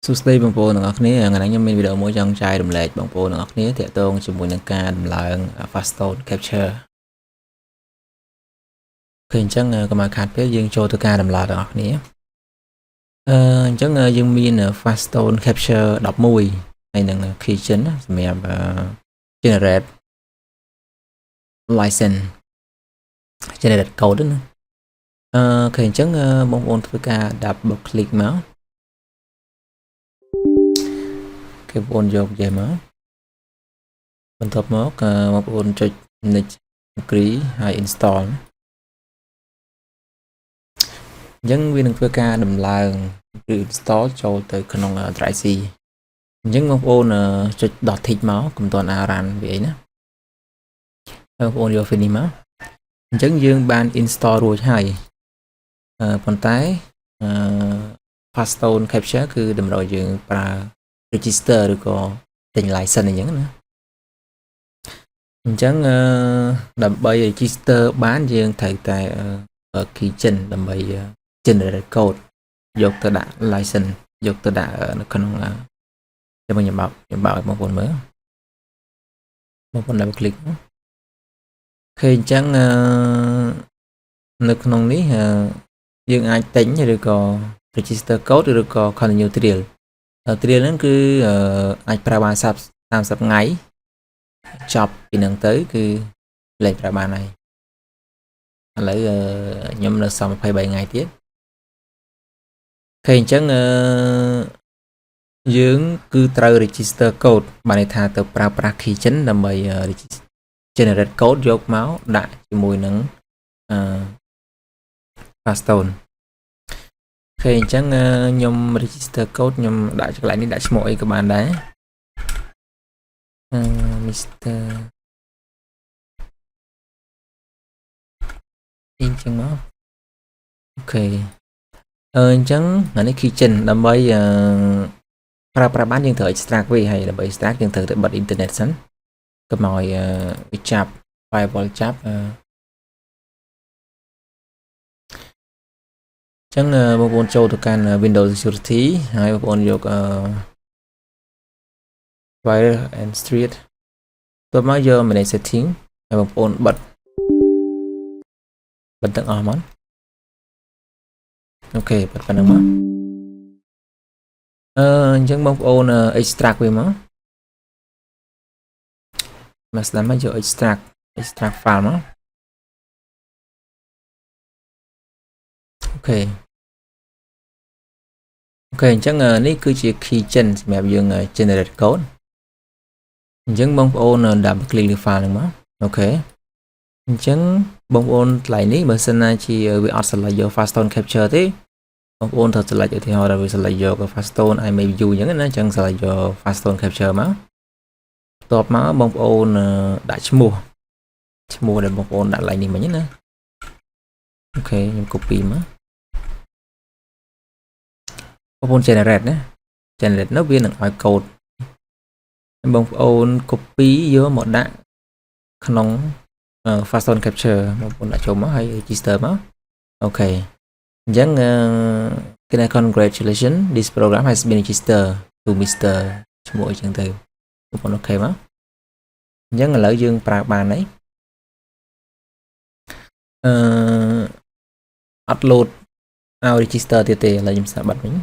សួស្តីបងប្អូនទាំងអស់គ្នាថ្ងៃនេះខ្ញុំមានវីដេអូមួយចង់ចែករំលែកបងប្អូនទាំងអស់គ្នាទាក់ទងជាមួយនឹងការដំឡើង Faststone Capture គឺអញ្ចឹងកុំឲ្យខាតពេលយើងចូលទៅការដំឡើងទាំងអស់គ្នាអញ្ចឹងយើងមាន Faststone Capture 11ហើយនឹង Keygen សម្រាប់ generate license generate code ណាគឺអញ្ចឹងបងប្អូនធ្វើការ double click មកគេបងប្អូនយកចេះមកបន្ទាប់មកបងប្អូនចុច next agree ហើយ install អញ្ចឹងវានឹងធ្វើការដំឡើងឬ install ចូលទៅក្នុង Drive C អញ្ចឹងបងប្អូនចុច .tick មកកុំទាន់ run វាអីណាបងប្អូនយក finish មកអញ្ចឹងយើងបាន install រួចហើយប៉ុន្តែ Faststone Capture គឺតម្រូវយើងប្រើ register ឬក៏ទិញ license អញ្ចឹងណាអញ្ចឹងដើម្បី register បានយើងត្រូវតែ Keygen ដើម្បី generate code យកទៅដាក់ license យកទៅដាក់នៅក្នុងចាំខ្ញុំបើកឲ្យបងប្អូនមើលបងប្អូន double click ឃើញអញ្ចឹងនៅក្នុងនេះយើងអាចទិញឬក៏ register code ឬក៏ continue trial ហ្នឹងគឺអាចប្រើបាន30ថ្ងៃចប់ពីហ្នឹងទៅគឺលេខប្រើបានហើយឥឡូវខ្ញុំនៅសល់23ថ្ងៃទៀតឃើញអញ្ចឹងយើងគឺត្រូវ register code បានន័យថាទៅប្រើប្រាស់ Keygen ដើម្បី generate code យកមកដាក់ជាមួយនឹងFaststone ឃើញអញ្ចឹងខ្ញុំ register code ខ្ញុំដាក់កន្លែងនេះដាក់ឈ្មោះអីក៏បានដែរMr. អញ្ចឹងមកអូខេអញ្ចឹងអានេះ Keygen ដើម្បីប្រើប្រាស់បានយើងត្រូវ extract វាហើយដើម្បី extract យើងត្រូវទៅបិទ internet សិនកុំឲ្យវាចាប់ firewall ចាប់អញ្ចឹងបងប្អូនចូលទៅកាន់ Windows Security ហើយបងប្អូនយក Fire and Street ទៅមកយក Manage Setting ហើយបងប្អូនបិទទាំងអស់មកអូខេបិទប៉ុណ្្នឹងមកអញ្ចឹងបងប្អូន extract វាមកស្ដាំមកយក extract file មកអូខេអញ្ចឹងនេះគឺជា Keygen សម្រាប់យើង generate code អញ្ចឹងបងប្អូន double click លើ file ហ្នឹងមកអូខេអញ្ចឹងបងប្អូនថ្លៃនេះបើសិនណាជាវាអត់ select យក Faststone Capture ទេបងប្អូនត្រូវ select ឧទាហរណ៍ថាវា select យក Faststone IMAP view អញ្ចឹងណាអញ្ចឹង select យក Faststone Capture មកបន្ទាប់មកបងប្អូនដាក់ឈ្មោះដែលបងប្អូនដាក់ line នេះមិញណាអូខេខ្ញុំ copy មកបងប្អូន generate ណា generate នោះវានឹងឲ្យ code បងប្អូន copy យកមកដាក់ក្នុងFaststone Capture បងប្អូនដាក់ចូលមកហើយ register មកអូខេអញ្ចឹងគេថា congratulations this program has been registered to Mr. ឈ្មោះអញ្ចឹងទៅបងប្អូនអូខេមកអញ្ចឹងឥឡូវយើងប្រើបានហើយអត់ load ឲ្យ register ទៀតទេឥឡូវខ្ញុំសាកបាត់វិញ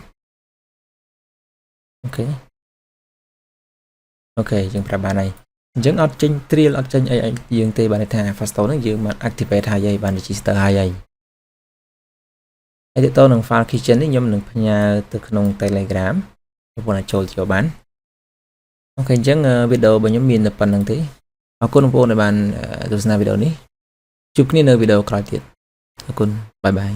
អូខេយើងប្រើបានហើយអញ្ចឹងអត់ចេញ trial អត់ចេញអីយើងទេបានន័យថា Faststone ហ្នឹងយើងបាន activate ហើយបាន register ហើយទៅតនឹង file Keygen នេះខ្ញុំនឹងផ្ញើទៅក្នុង Telegram បងប្អូនអាចចូលយកបានអូខេអញ្ចឹងវីដេអូរបស់ខ្ញុំមានតែប៉ុណ្្នឹងទេអរគុណបងប្អូនដែលបានទស្សនាវីដេអូនេះជួបគ្នានៅវីដេអូក្រោយទៀតអរគុណបាយបាយ